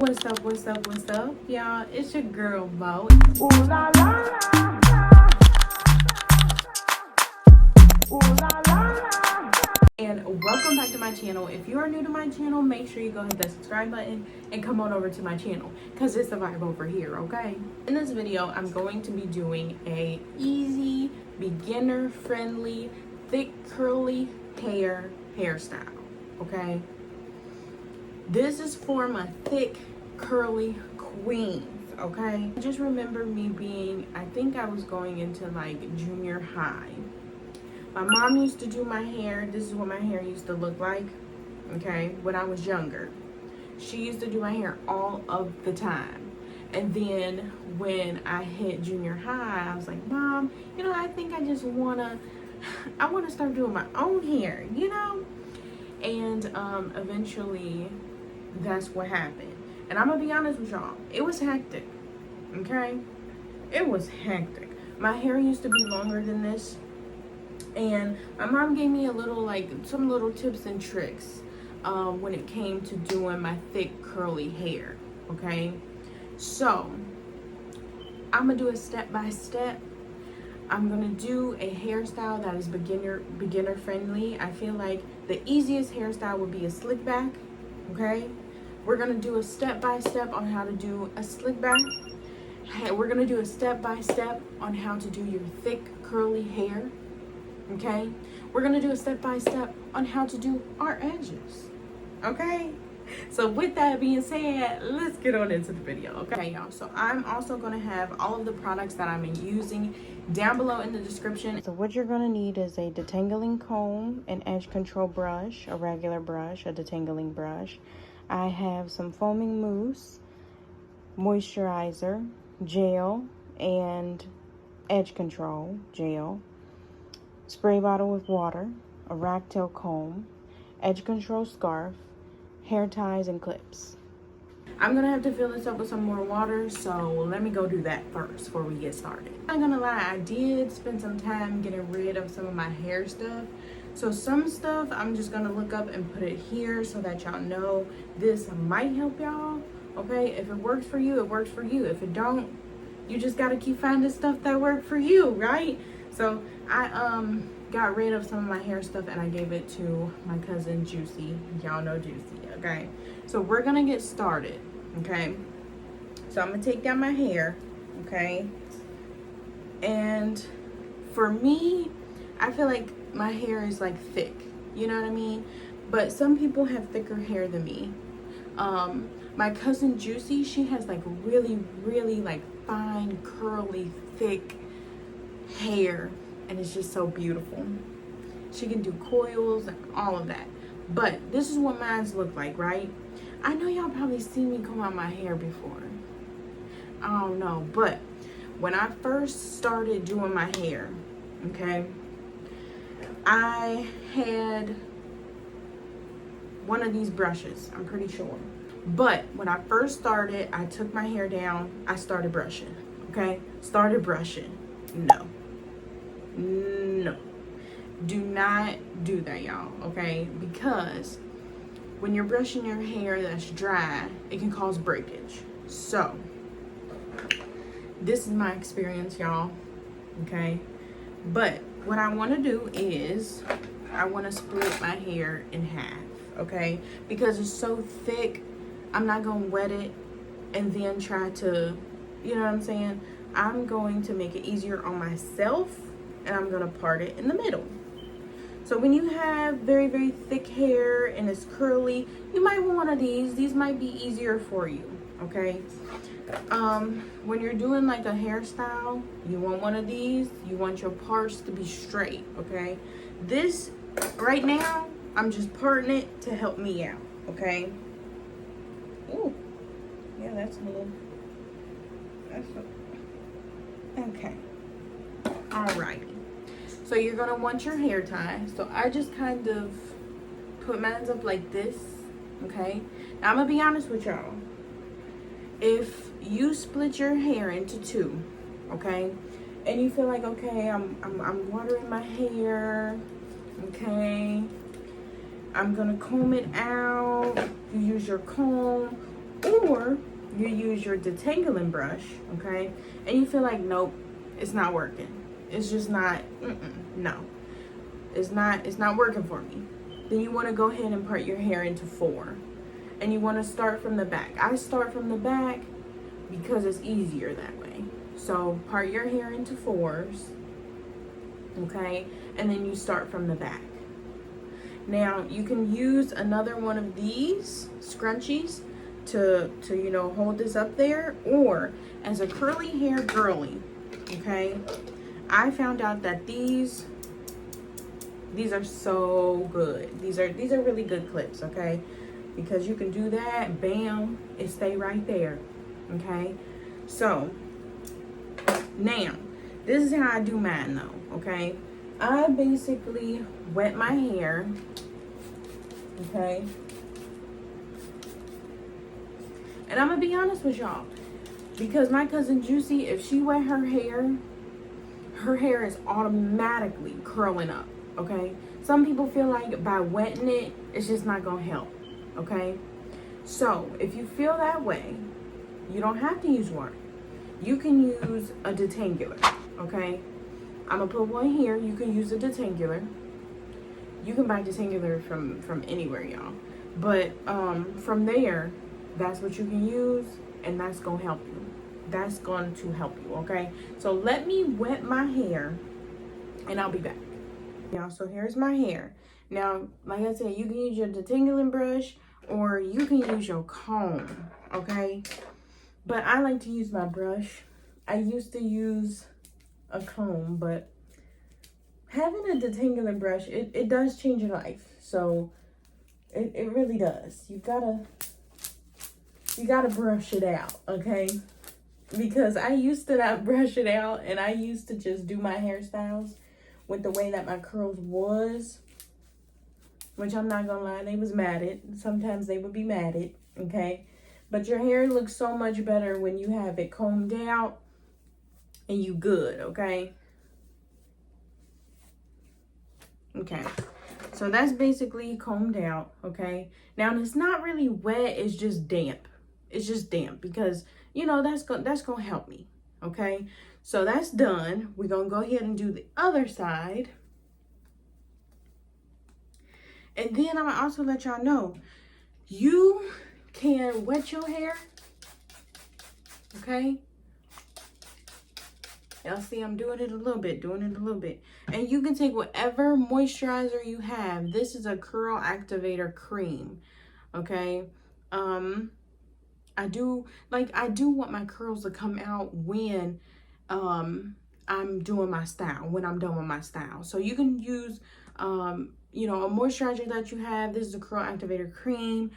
What's up, what's up, what's up, y'all? It's your girl, Bo. Ooh la la la. Ooh la la la. And welcome back to my channel. If you are new to my channel, make sure you go hit that subscribe button and come on over to my channel because it's a vibe over here, okay? In this video, I'm going to be doing a easy, beginner-friendly, thick, curly hairstyle, okay? This is for my thick, curly queens, okay? Just remember me being, I think I was going into like junior high. My mom used to do my hair. This is what my hair used to look like, okay, when I was younger. She used to do my hair all of the time. And then when I hit junior high, I was like, Mom, you know, I think I just wanna start doing my own hair, you know? And eventually that's what happened. And I'm gonna be honest with y'all, it was hectic, okay? It was hectic. My hair used to be longer than this, and my mom gave me a little, some little tips and tricks when it came to doing my thick curly hair, okay? So I'm gonna do a step-by-step. I'm gonna do a hairstyle that is beginner friendly. I feel like the easiest hairstyle would be a slick back, okay? We're gonna do a step-by-step on how to do a slick back. We're gonna do a step-by-step on how to do your thick curly hair, okay? We're gonna do a step-by-step on how to do our edges, okay? So with that being said, let's get on into the video, okay, y'all? So I'm also gonna have all of the products that I'm using down below in the description. So what you're gonna need is a detangling comb, an edge control brush, a regular brush, a detangling brush. I have some foaming mousse, moisturizer, gel, and edge control gel, spray bottle with water, a rat tail comb, edge control scarf, hair ties, and clips. I'm gonna have to fill this up with some more water, so let me go do that first before we get started. I'm not gonna lie, I did spend some time getting rid of some of my hair stuff. So some stuff I'm just gonna look up and put it here so that y'all know this might help y'all, okay? If it works for you, it works for you. If it don't, you just gotta keep finding stuff that work for you, right? So I got rid of some of my hair stuff and I gave it to my cousin Juicy. Y'all know Juicy, okay? So we're gonna get started, okay? So I'm gonna take down my hair, okay? And for me, I feel like my hair is like thick, you know what I mean? But some people have thicker hair than me. My cousin Juicy, she has like really like fine, curly, thick hair, and it's just so beautiful. She can do coils and all of that. But this is what mine's look like, right? I know y'all probably seen me comb out my hair before. I don't know, but when I first started doing my hair, okay, I had one of these brushes, I'm pretty sure. But when I first started, I took my hair down, I started brushing, okay? Started brushing. No. Do not do that, y'all, okay? Because when you're brushing your hair that's dry, it can cause breakage. So, this is my experience, y'all, okay? But what I want to do is I want to split my hair in half, okay? Because it's so thick, I'm not going to wet it and then try to, you know what I'm saying? I'm going to make it easier on myself, and I'm going to part it in the middle. So when you have very thick hair and it's curly, you might want one of these. These might be easier for you, okay? When you're doing like a hairstyle, you want one of these. You want your parts to be straight, okay? This, right now, I'm just parting it to help me out, okay? Ooh, yeah, that's okay. Alrighty. So you're gonna want your hair tie. So I just kind of put mine up like this, okay? Now I'm gonna be honest with y'all. If you split your hair into two, okay, and you feel like, okay, I'm watering my hair, okay, I'm gonna comb it out. You use your comb, Or you use your detangling brush, okay, and you feel like, nope, it's not working. It's just not, no. It's not working for me. Then you want to go ahead and part your hair into 4. And you want to start from the back. I start from the back because it's easier that way. So part your hair into 4s, okay? And then you start from the back. Now you can use another one of these scrunchies to you know, hold this up there, or as a curly hair girly, okay? I found out that these are so good. These are really good clips, okay? Because you can do that, bam, it stay right there, okay? So now this is how I do mine though, okay? I basically wet my hair, okay? And I'm gonna be honest with y'all, because my cousin Juicy, if she wet her hair is automatically curling up, okay? Some people feel like by wetting it, it's just not gonna help, okay? So if you feel that way, you don't have to use water. You can use a detangler, okay? I'm gonna put one here. You can use a detangler. You can buy detangler from anywhere, y'all. But from there, that's what you can use, and that's gonna help you. That's going to help you, okay? So let me wet my hair, and I'll be back. Now, so here's my hair. Now, like I said, you can use your detangling brush, or you can use your comb, okay? But I like to use my brush. I used to use a comb, but having a detangling brush, it does change your life. So it really does. You gotta brush it out, okay? Because I used to not brush it out, and I used to just do my hairstyles with the way that my curls was, which I'm not gonna lie, they was matted. Sometimes they would be matted, okay? But your hair looks so much better when you have it combed out and you good, okay? Okay, so that's basically combed out, okay? Now, it's not really wet, it's just damp. It's just damp because, you know, that's gonna help me, okay? So that's done. We're gonna go ahead and do the other side. And then I'm gonna also let y'all know, you can wet your hair, okay? Y'all see I'm doing it a little bit, And you can take whatever moisturizer you have. This is a curl activator cream, okay? I do want my curls to come out when I'm doing my style, when I'm done with my style. So you can use you know, a moisturizer that you have. This is a curl activator cream.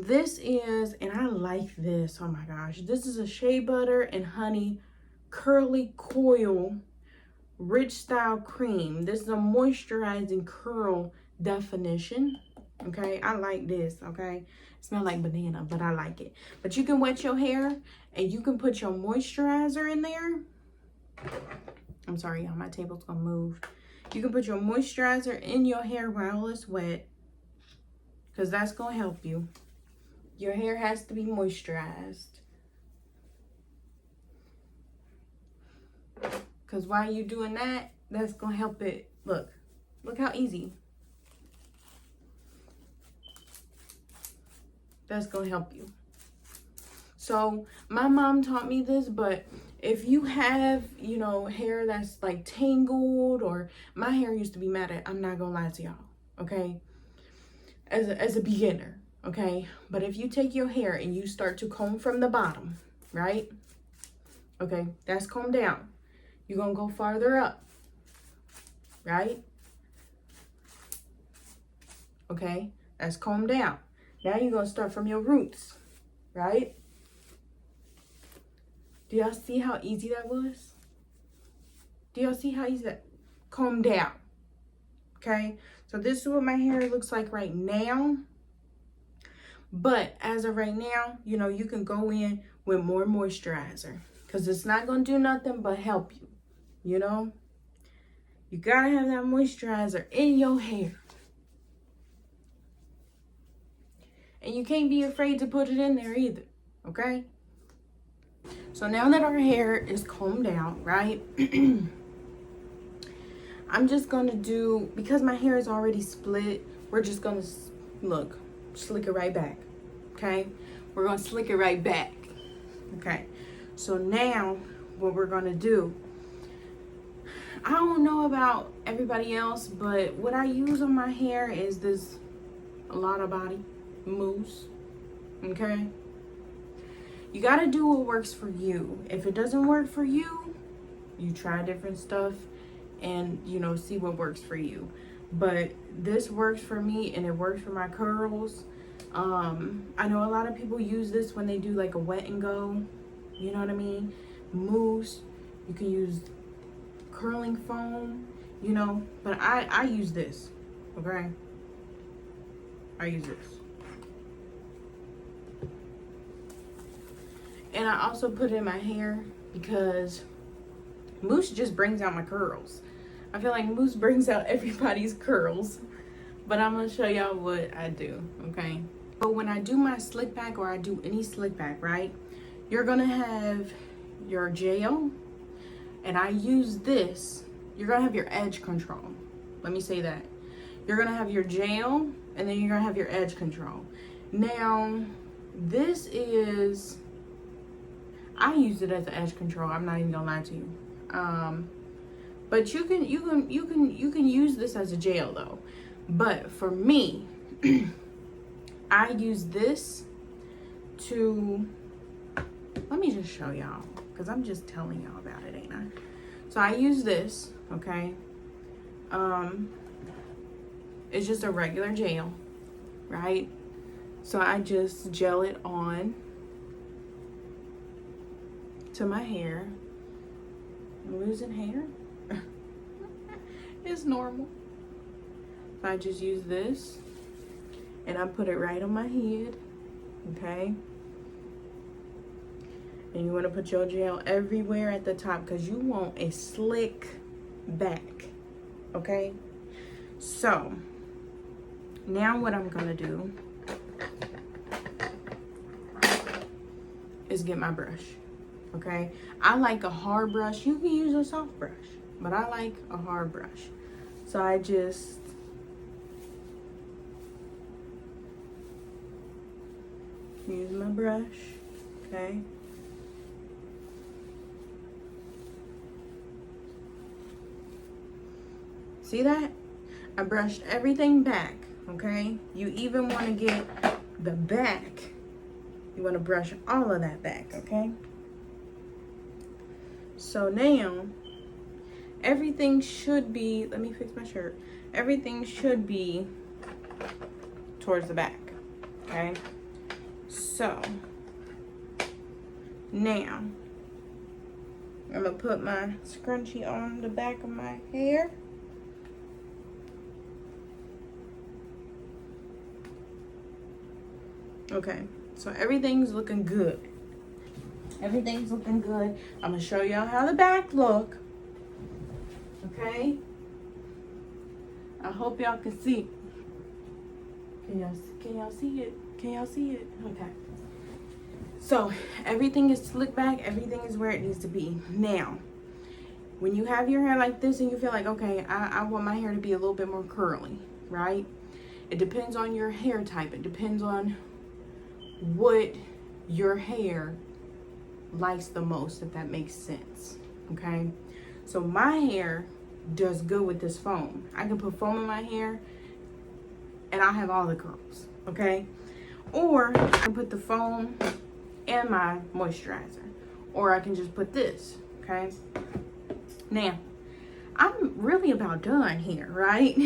This is, and I like this, oh my gosh, this is a shea butter and honey curly coil rich style cream. This is a moisturizing curl definition, okay? I like this, okay? It smells like banana, but I like it. But you can wet your hair and you can put your moisturizer in there. I'm sorry, y'all, my table's gonna move. You can put your moisturizer in your hair while it's wet, because that's gonna help you. Your hair has to be moisturized. Because while you're doing that, that's gonna help it. Look how easy. That's gonna help you. So my mom taught me this, but if you have, you know, hair that's like tangled, or my hair used to be matted, I'm not gonna lie to y'all, okay? As a beginner, okay? But if you take your hair and you start to comb from the bottom, right? Okay, that's combed down. You're gonna go farther up, right? Okay, that's combed down. Now you're gonna start from your roots, right? Do y'all see how easy that was? Do y'all see how easy that combed down? Okay, so this is what my hair looks like right now. But as of right now, you know, you can go in with more moisturizer, because it's not gonna do nothing but help you. You know, you gotta have that moisturizer in your hair. And you can't be afraid to put it in there either, okay? So now that our hair is combed out, right? I'm just gonna do, because my hair is already split, we're just gonna, look, slick it right back, okay? We're gonna slick it right back, okay? So now, what we're gonna do, I don't know about everybody else, but what I use on my hair is this a lot of body mousse, okay? You gotta do what works for you. If it doesn't work for you, you try different stuff and, you know, see what works for you. But this works for me and it works for my curls. I know a lot of people use this when they do like a wet and go, you know what I mean? Mousse, you can use curling foam, you know, but I use this, okay? I use this. And I also put it in my hair because mousse just brings out my curls. I feel like mousse brings out everybody's curls. But I'm gonna show y'all what I do, okay? But when I do my slick back, or I do any slick back, right? You're gonna have your gel, and I use this. You're gonna have your edge control. Let me say that. You're gonna have your gel, and then you're gonna have your edge control. Now, this is, I use it as an edge control. I'm not even gonna lie to you. But you can use this as a gel though. But for me, I use this to, let me just show y'all, because I'm just telling y'all about it, ain't I? So I use this, okay? It's just a regular gel, right? So I just gel it on to my hair. I'm losing hair. It's normal. So I just use this and I put it right on my head, okay? And you want to put your gel everywhere at the top because you want a slick back, okay? So now what I'm gonna do is get my brush, okay? I like a hard brush. You can use a soft brush, but I like a hard brush. So I just use my brush, okay? See that? I brushed everything back, okay? You even want to get the back. You want to brush all of that back, okay? So now, everything should be, let me fix my shirt. Everything should be towards the back, okay? So, now, I'm going to put my scrunchie on the back of my hair. Okay, so everything's looking good. Everything's looking good. I'm going to show y'all how the back look. Okay? I hope y'all can see. Can y'all see it? Can y'all see it? Okay. So, everything is slicked back. Everything is where it needs to be. Now, when you have your hair like this and you feel like, okay, I want my hair to be a little bit more curly, right? It depends on your hair type. It depends on what your hair likes the most, if that makes sense, okay? So my hair does good with this foam. I can put foam in my hair and I'll have all the curls, okay? Or I can put the foam and my moisturizer, or I can just put this, okay? Now, I'm really about done here, right?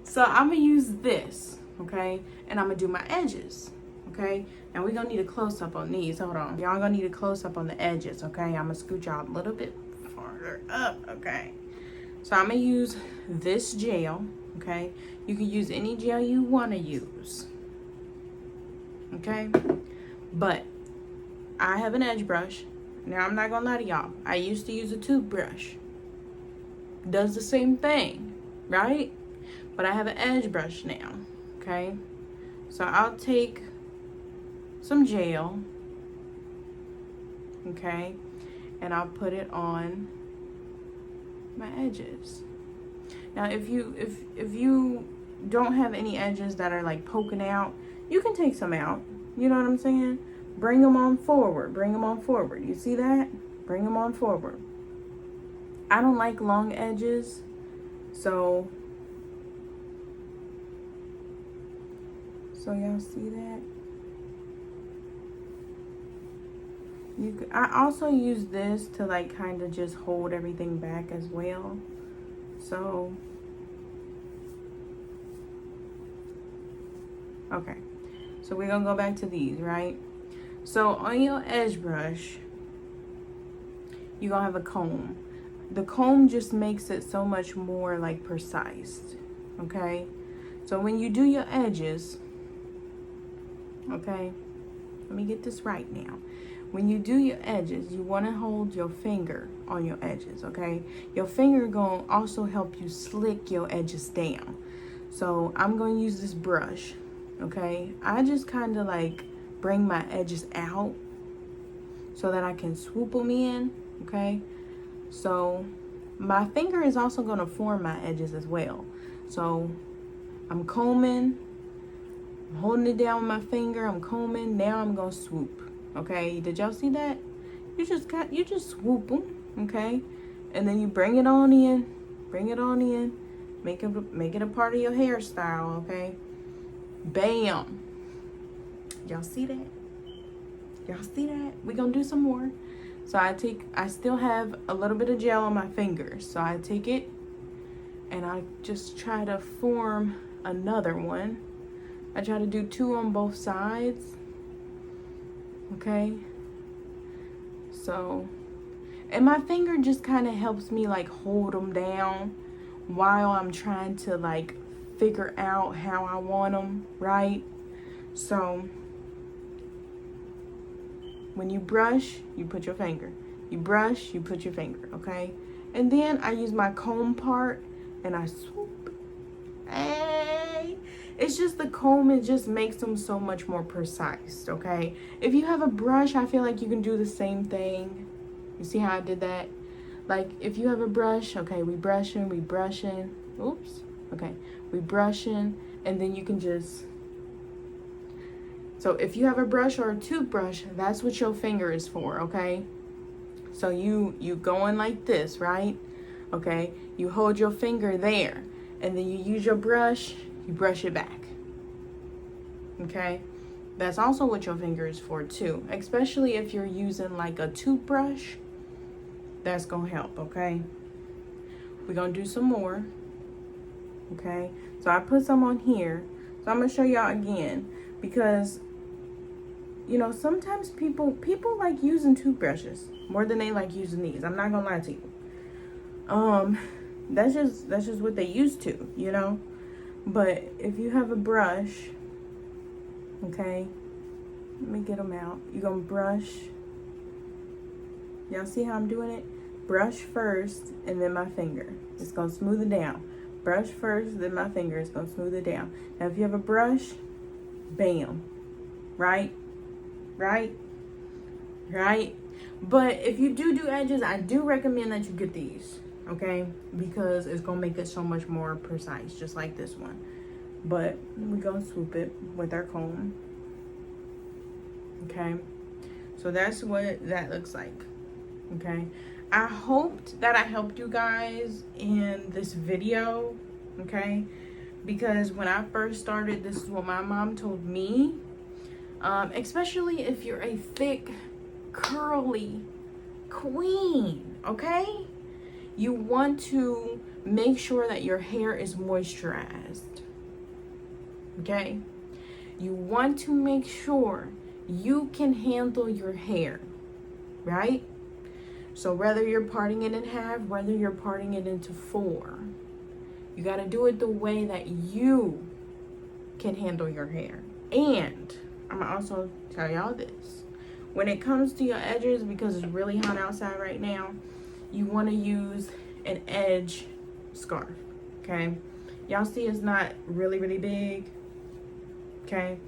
So I'm gonna use this, okay? And I'm gonna do my edges, okay? Now we're gonna need a close-up on these. Hold on. Y'all gonna need a close-up on the edges, okay? I'm gonna scoot y'all a little bit farther up, okay? So I'm gonna use this gel, okay? You can use any gel you wanna use, okay? But I have an edge brush. Now I'm not gonna lie to y'all. I used to use a toothbrush. Does the same thing, right? But I have an edge brush now, okay? So I'll take some gel, okay, and I'll put it on my edges. Now if you don't have any edges that are like poking out, you can take some out. You know what I'm saying? Bring them on forward. Bring them on forward. You see that? Bring them on forward. I don't like long edges, so y'all see that? I also use this to like kind of just hold everything back as well. So, okay. So we're gonna go back to these, right? So on your edge brush, you're gonna have a comb. The comb just makes it so much more like precise, okay? So when you do your edges, okay, let me get this right now. When you do your edges, you want to hold your finger on your edges, okay? Your finger gonna also help you slick your edges down. So I'm going to use this brush, okay? I just kind of like bring my edges out so that I can swoop them in, okay? So my finger is also going to form my edges as well. So I'm combing, I'm holding it down with my finger, I'm combing, now I'm going to swoop. Okay, did y'all see that? You just swoop them, okay? And then you bring it on in, make it a part of your hairstyle, okay? Bam. Y'all see that? Y'all see that? We're gonna do some more. So I still have a little bit of gel on my fingers. So I take it and I just try to form another one. I try to do 2 on both sides. Okay, so, and my finger just kind of helps me like hold them down while I'm trying to like figure out how I want them, right? So when you brush, you put your finger. You brush, you put your finger, okay? And then I use my comb part and I swoop. Hey, it's just the comb, it just makes them so much more precise, okay? If you have a brush, I feel like you can do the same thing. You see how I did that? Like if you have a brush, okay, we brushing, oops, okay, we brushing, and then you can just, so if you have a brush or a toothbrush, that's what your finger is for, okay? So you going like this, right? Okay, you hold your finger there, and then you use your brush, you brush it back, okay? That's also what your finger is for too, especially if you're using like a toothbrush. That's gonna help, okay? We're gonna do some more, okay? So I put some on here, so I'm gonna show y'all again, because you know, sometimes people like using toothbrushes more than they like using these. I'm not gonna lie to you. That's just what they used to, you know. But if you have a brush, okay, let me get them out. You're gonna brush. Y'all see how I'm doing it? Brush first and then my finger. It's gonna smooth it down. Brush first, then my finger is gonna smooth it down. Now if you have a brush, bam, right? But if you do edges, I do recommend that you get these, okay? Because it's gonna make it so much more precise, just like this one. But we're gonna swoop it with our comb, okay? So that's what that looks like, okay? I hoped that I helped you guys in this video, okay? Because when I first started, this is what my mom told me. Especially if you're a thick, curly queen, okay? You want to make sure that your hair is moisturized, okay? You want to make sure you can handle your hair, right? So whether you're parting it in half, whether you're parting it into 4, you got to do it the way that you can handle your hair. And I'm gonna also tell y'all this. When it comes to your edges, because it's really hot outside right now, you want to use an edge scarf, okay? Y'all see it's not really big. okay?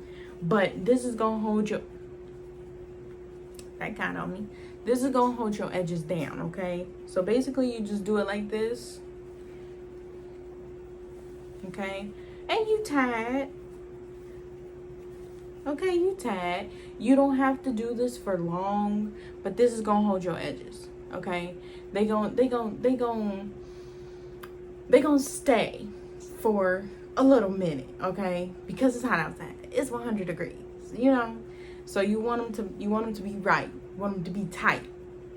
But this is gonna hold your, that kind on me. This is gonna hold your edges down, okay? So basically you just do it like this, okay? And you tie it. Okay, you tie it. You don't have to do this for long, but this is gonna hold your edges, okay? They gonna stay for a little minute, okay? Because it's hot outside. It's 100 degrees, you know? So you want them to be right. You want them to be tight,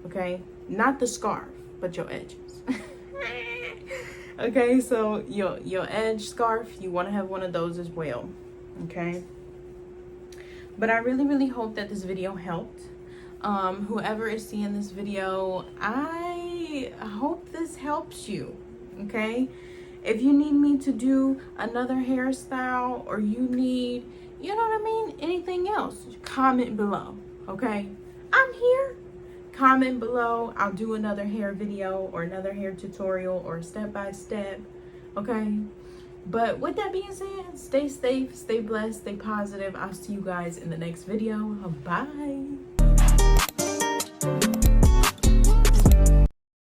okay? Not the scarf, but your edges. Okay, so your edge scarf, you want to have one of those as well, okay? But I really hope that this video helped. Whoever is seeing this video, I hope this helps you, okay? If you need me to do another hairstyle, or you need, you know what I mean, anything else, comment below, okay? I'm here. Comment below. I'll do another hair video or another hair tutorial or step-by-step, okay? But with that being said, stay safe, stay blessed, stay positive. I'll see you guys in the next video. Bye.